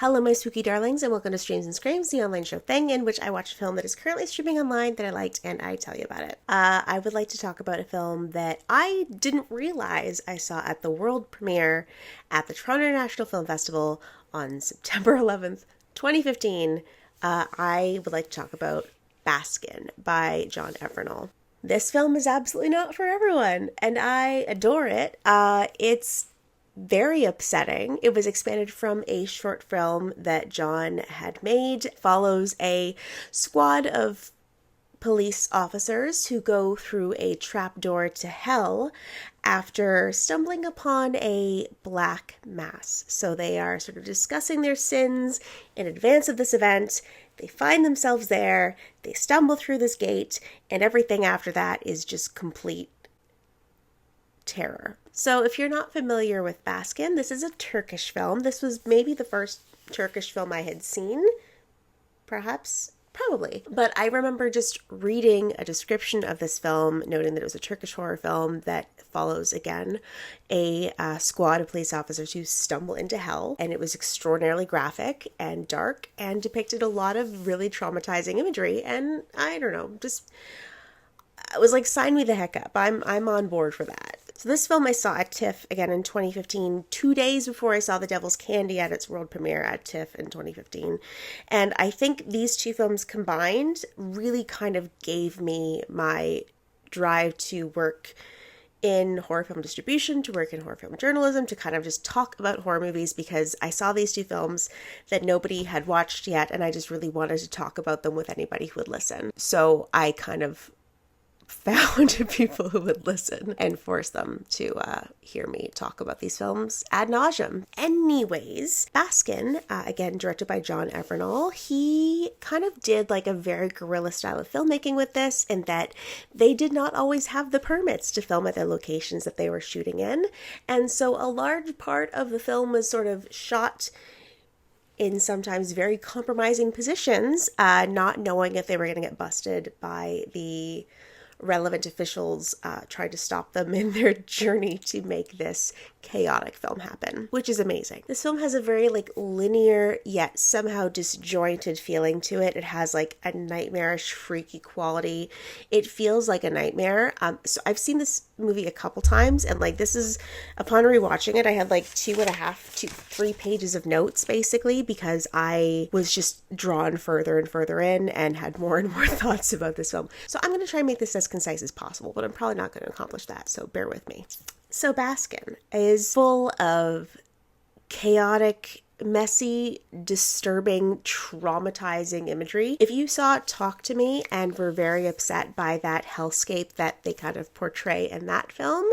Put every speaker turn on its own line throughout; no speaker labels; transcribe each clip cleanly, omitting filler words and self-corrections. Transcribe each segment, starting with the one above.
Hello my spooky darlings and welcome to Streams and Screams, the online show thing in which I watch a film that is currently streaming online that I liked and I tell you about it. I would like to talk about a film that I didn't realize I saw at the world premiere at the Toronto International Film Festival on September 11th, 2015. I would like to talk about Baskin by Cam Evrenol. This film is absolutely not for everyone and I adore it. It's very upsetting. It was expanded from a short film that John had made. It follows a squad of police officers who go through a trapdoor to hell after stumbling upon a black mass. So they are sort of discussing their sins in advance of this event. They find themselves there, they stumble through this gate, and everything after that is just complete terror. So if you're not familiar with Baskin, this is a Turkish film. This was maybe the first Turkish film I had seen. Probably. But I remember just reading a description of this film, noting that it was a Turkish horror film that follows, again, a squad of police officers who stumble into hell. And it was extraordinarily graphic and dark and depicted a lot of really traumatizing imagery. And I don't know, just, it was like, sign me the heck up. I'm on board for that. So this film I saw at TIFF again in 2015, 2 days before I saw The Devil's Candy at its world premiere at TIFF in 2015. And I think these two films combined really kind of gave me my drive to work in horror film distribution, to work in horror film journalism, to kind of just talk about horror movies, because I saw these two films that nobody had watched yet, and I just really wanted to talk about them with anybody who would listen. So I kind of found people who would listen and force them to hear me talk about these films ad nauseum. Anyways, Baskin, again directed by Cam Evrenol, he kind of did like a very guerrilla style of filmmaking with this, in that they did not always have the permits to film at the locations that they were shooting in, and so a large part of the film was sort of shot in sometimes very compromising positions, not knowing if they were going to get busted by the relevant officials tried to stop them in their journey to make this chaotic film happen, which is amazing. This film has a very like linear yet somehow disjointed feeling to it. It has like a nightmarish, freaky quality. It feels like a nightmare. So I've seen this movie a couple times, and like this is, upon rewatching it, I had like 2.5 to 3 pages of notes basically, because I was just drawn further and further in and had more and more thoughts about this film. So I'm going to try and make this as concise as possible, but I'm probably not going to accomplish that, so bear with me. So Baskin is full of chaotic, messy, disturbing, traumatizing imagery. If you saw Talk to Me and were very upset by that hellscape that they kind of portray in that film,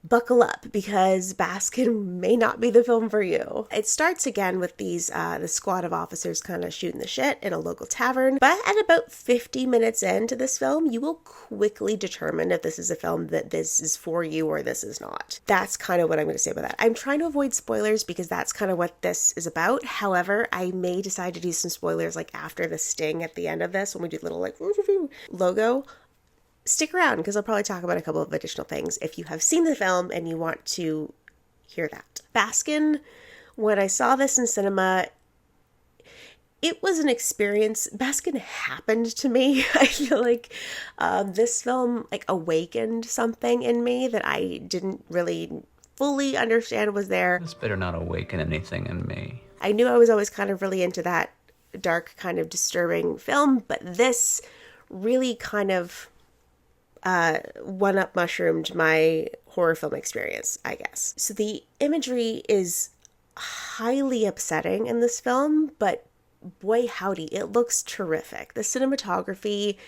buckle up, because Baskin may not be the film for you. It starts again with these the squad of officers kind of shooting the shit in a local tavern, but at about 50 minutes into this film, you will quickly determine if this is a film that this is for you or this is not. That's kind of what I'm going to say about that. I'm trying to avoid spoilers because that's kind of what this is about. However, I may decide to do some spoilers like after the sting at the end of this, when we do the little like logo. Stick around, because I'll probably talk about a couple of additional things if you have seen the film and you want to hear that. Baskin, when I saw this in cinema, it was an experience. Baskin happened to me. I feel like this film like awakened something in me that I didn't really fully understand was there.
This better not awaken anything in me.
I knew I was always kind of really into that dark kind of disturbing film, but this really kind of one-up mushroomed my horror film experience, I guess. So the imagery is highly upsetting in this film, but boy howdy, it looks terrific. The cinematography,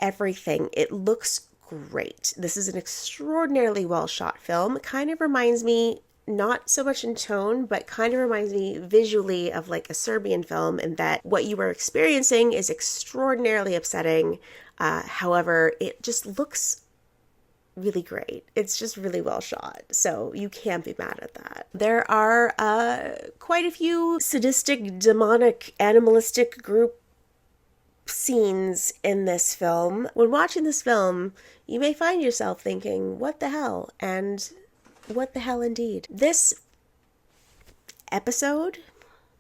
everything, it looks great. This is an extraordinarily well shot film. It kind of reminds me, not so much in tone, but kind of reminds me visually of like a Serbian film, in that what you are experiencing is extraordinarily upsetting. However, it just looks really great. It's just really well shot, so you can't be mad at that. There are quite a few sadistic, demonic, animalistic group scenes in this film. When watching this film, you may find yourself thinking, what the hell? And what the hell indeed. This episode,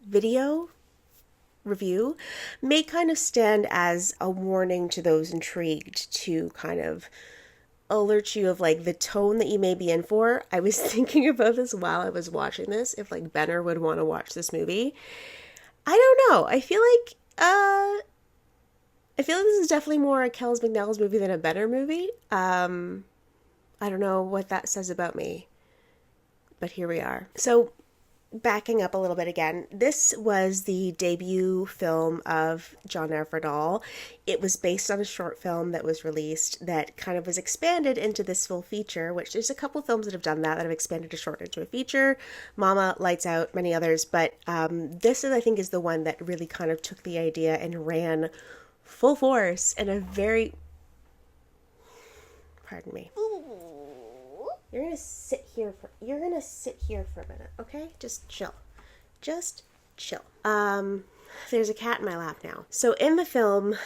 video, review may kind of stand as a warning to those intrigued to kind of alert you of like the tone that you may be in for. I was thinking about this while I was watching this, if like Benner would want to watch this movie. I don't know. I feel like this is definitely more a Kells McNeil's movie than a Benner movie. I don't know what that says about me, but here we are. So backing up a little bit again, this was the debut film of Cam Evrenol. It was based on a short film that was released that kind of was expanded into this full feature, which there's a couple films that have done that have expanded a short into a feature. Mama, Lights Out, many others, but this is, I think, is the one that really kind of took the idea and ran full force in a very... Pardon me. You're gonna sit here for a minute, okay? Just chill. There's a cat in my lap now. So in the film,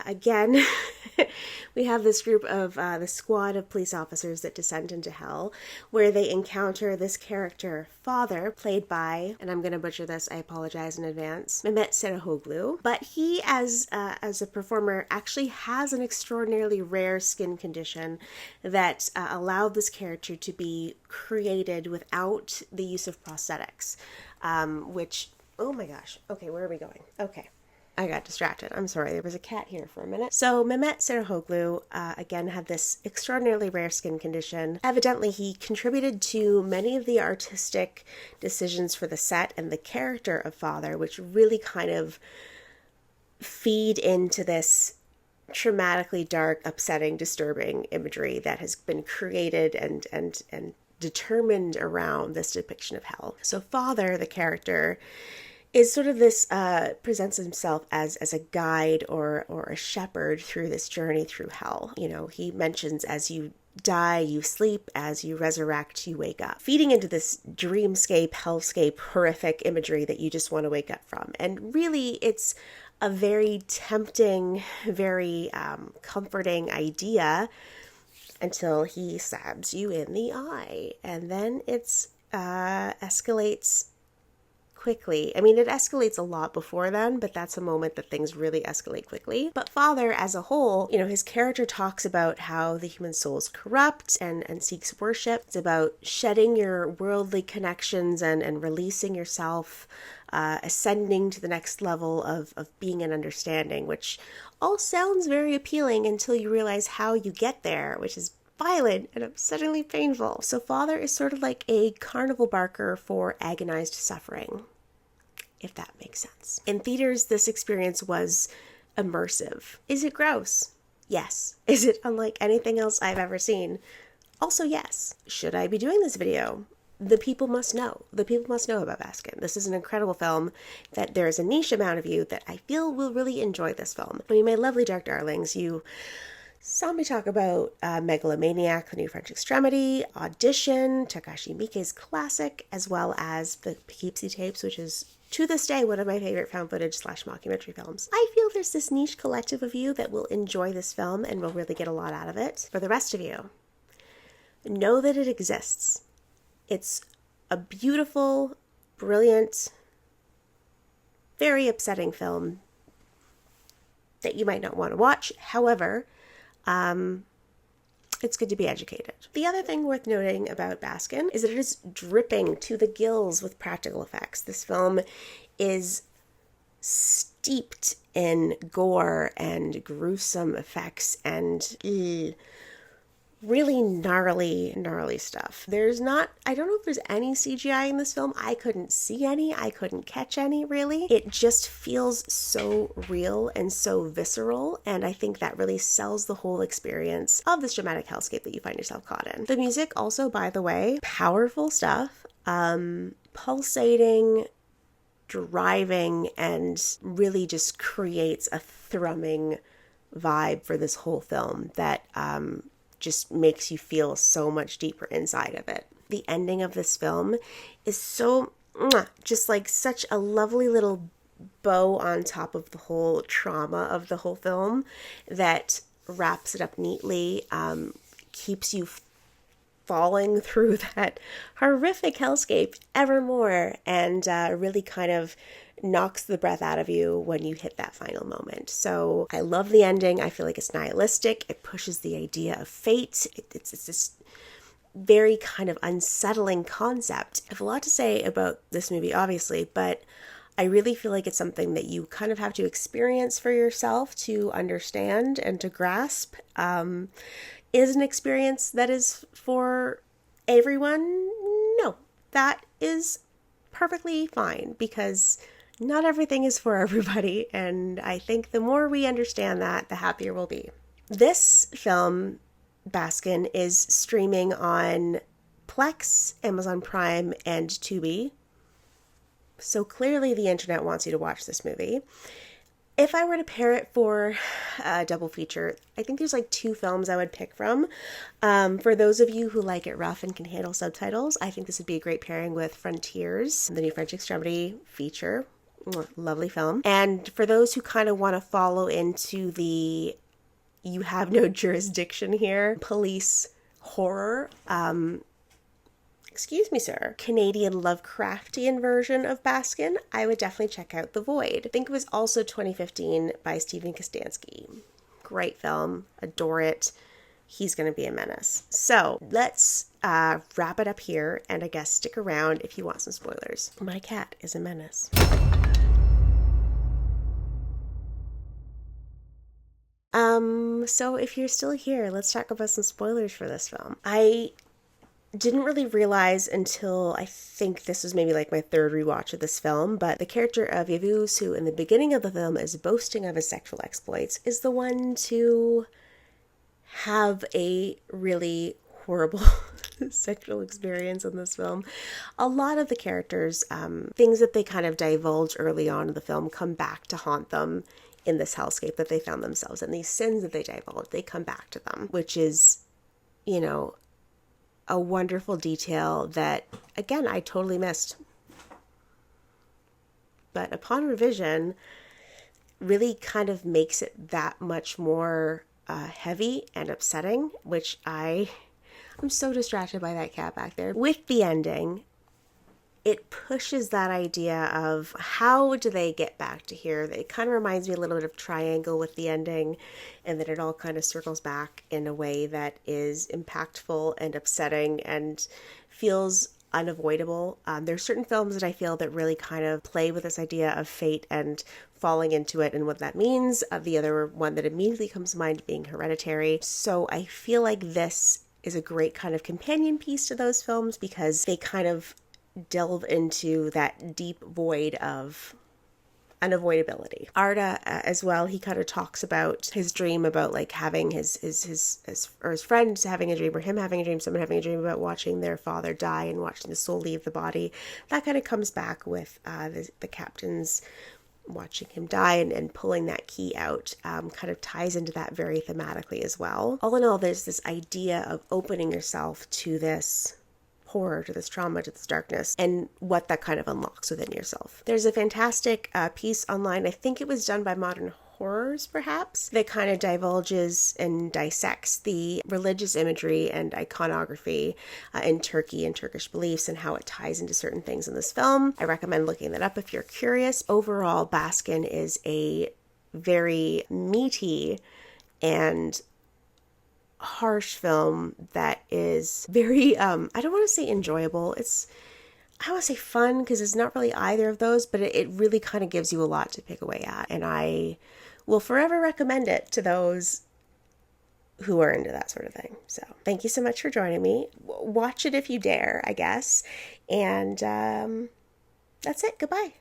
again, we have this group of the squad of police officers that descend into hell, where they encounter this character, Father, played by, and I'm going to butcher this, I apologize in advance, Mehmet Cerrahoglu. But he, as a performer, actually has an extraordinarily rare skin condition that allowed this character to be created without the use of prosthetics, which... Oh my gosh. Okay, where are we going? Okay. I got distracted. I'm sorry. There was a cat here for a minute. So Mehmet Cerrahoglu, again, had this extraordinarily rare skin condition. Evidently, he contributed to many of the artistic decisions for the set and the character of Father, which really kind of feed into this traumatically dark, upsetting, disturbing imagery that has been created and determined around this depiction of hell. So Father, the character, is sort of this, presents himself as a guide or a shepherd through this journey through hell. You know, he mentions as you die, you sleep, as you resurrect, you wake up. Feeding into this dreamscape, hellscape, horrific imagery that you just want to wake up from. And really, it's a very tempting, very comforting idea until he stabs you in the eye. And then it's escalates quickly. I mean, it escalates a lot before then, but that's a moment that things really escalate quickly. But Father, as a whole, you know, his character talks about how the human soul is corrupt and seeks worship. It's about shedding your worldly connections and releasing yourself, ascending to the next level of being and understanding, which all sounds very appealing until you realize how you get there, which is violent and upsettingly painful. So Father is sort of like a carnival barker for agonized suffering, if that makes sense. In theaters, this experience was immersive. Is it gross? Yes. Is it unlike anything else I've ever seen? Also, yes. Should I be doing this video? The people must know. The people must know about Baskin. This is an incredible film that there is a niche amount of you that I feel will really enjoy this film. I mean, my lovely dark darlings, you saw me talk about Megalomaniac, The New French Extremity, Audition, Takashi Miike's classic, as well as the Poughkeepsie Tapes, which is, to this day, one of my favorite found footage / mockumentary films. I feel there's this niche collective of you that will enjoy this film and will really get a lot out of it. For the rest of you, know that it exists. It's a beautiful, brilliant, very upsetting film that you might not want to watch. However, it's good to be educated. The other thing worth noting about Baskin is that it is dripping to the gills with practical effects. This film is steeped in gore and gruesome effects and really gnarly stuff. I don't know if there's any CGI in this film. I couldn't see any. I couldn't catch any, really. It just feels so real and so visceral, and I think that really sells the whole experience of this dramatic hellscape that you find yourself caught in. The music also, by the way, powerful stuff, pulsating, driving, and really just creates a thrumming vibe for this whole film that just makes you feel so much deeper inside of it. The ending of this film is so, just like such a lovely little bow on top of the whole trauma of the whole film that wraps it up neatly, keeps you falling through that horrific hellscape ever more, and really kind of knocks the breath out of you when you hit that final moment. So I love the ending. I feel like it's nihilistic. It pushes the idea of fate. It's this very kind of unsettling concept. I have a lot to say about this movie, obviously, but I really feel like it's something that you kind of have to experience for yourself to understand and to grasp. Is an experience that is for everyone? No, that is perfectly fine, because not everything is for everybody, and I think the more we understand that, the happier we'll be. This film, Baskin, is streaming on Plex, Amazon Prime, and Tubi. So clearly the internet wants you to watch this movie. If I were to pair it for a double feature, I think there's like 2 films I would pick from. For those of you who like it rough and can handle subtitles, I think this would be a great pairing with Frontiers, the new French Extremity feature. Lovely film. And for those who kind of want to follow into the you have no jurisdiction here police horror, excuse me, sir, Canadian Lovecraftian version of Baskin, I would definitely check out The Void. I think it was also 2015 by Stephen Kostansky. Great film. Adore it. He's going to be a menace. So let's wrap it up here, and I guess stick around if you want some spoilers. My cat is a menace. So if you're still here, let's talk about some spoilers for this film. I didn't really realize until I think this was maybe like my 3rd rewatch of this film, but the character of Yavuz, who in the beginning of the film is boasting of his sexual exploits, is the one to have a really horrible sexual experience in this film. A lot of the characters, things that they kind of divulge early on in the film come back to haunt them in this hellscape that they found themselves in. These sins that they divulge, they come back to them, which is, you know, a wonderful detail that, again, I totally missed. But upon revision, really kind of makes it that much more heavy and upsetting, which I'm so distracted by that cat back there. With the ending, it pushes that idea of how do they get back to here. It kind of reminds me a little bit of Triangle with the ending, and that it all kind of circles back in a way that is impactful and upsetting and feels unavoidable. There's certain films that I feel that really kind of play with this idea of fate and falling into it and what that means. The other one that immediately comes to mind being Hereditary. So I feel like this is a great kind of companion piece to those films, because they kind of delve into that deep void of unavoidability. Arda as well, he kind of talks about his dream about like having his friend having a dream, or him having a dream, someone having a dream about watching their father die and watching the soul leave the body. That kind of comes back with the captain's watching him die and pulling that key out, kind of ties into that very thematically as well. All in all, there's this idea of opening yourself to this horror, to this trauma, to this darkness, and what that kind of unlocks within yourself. There's a fantastic piece online, I think it was done by Modern Horrors perhaps, that kind of divulges and dissects the religious imagery and iconography in Turkey and Turkish beliefs and how it ties into certain things in this film. I recommend looking that up if you're curious. Overall, Baskin is a very meaty and harsh film that is very I don't want to say enjoyable, I want to say fun, because it's not really either of those, but it really kind of gives you a lot to pick away at, and I will forever recommend it to those who are into that sort of thing. So thank you so much for joining me. Watch it if you dare, I guess, and that's it. Goodbye.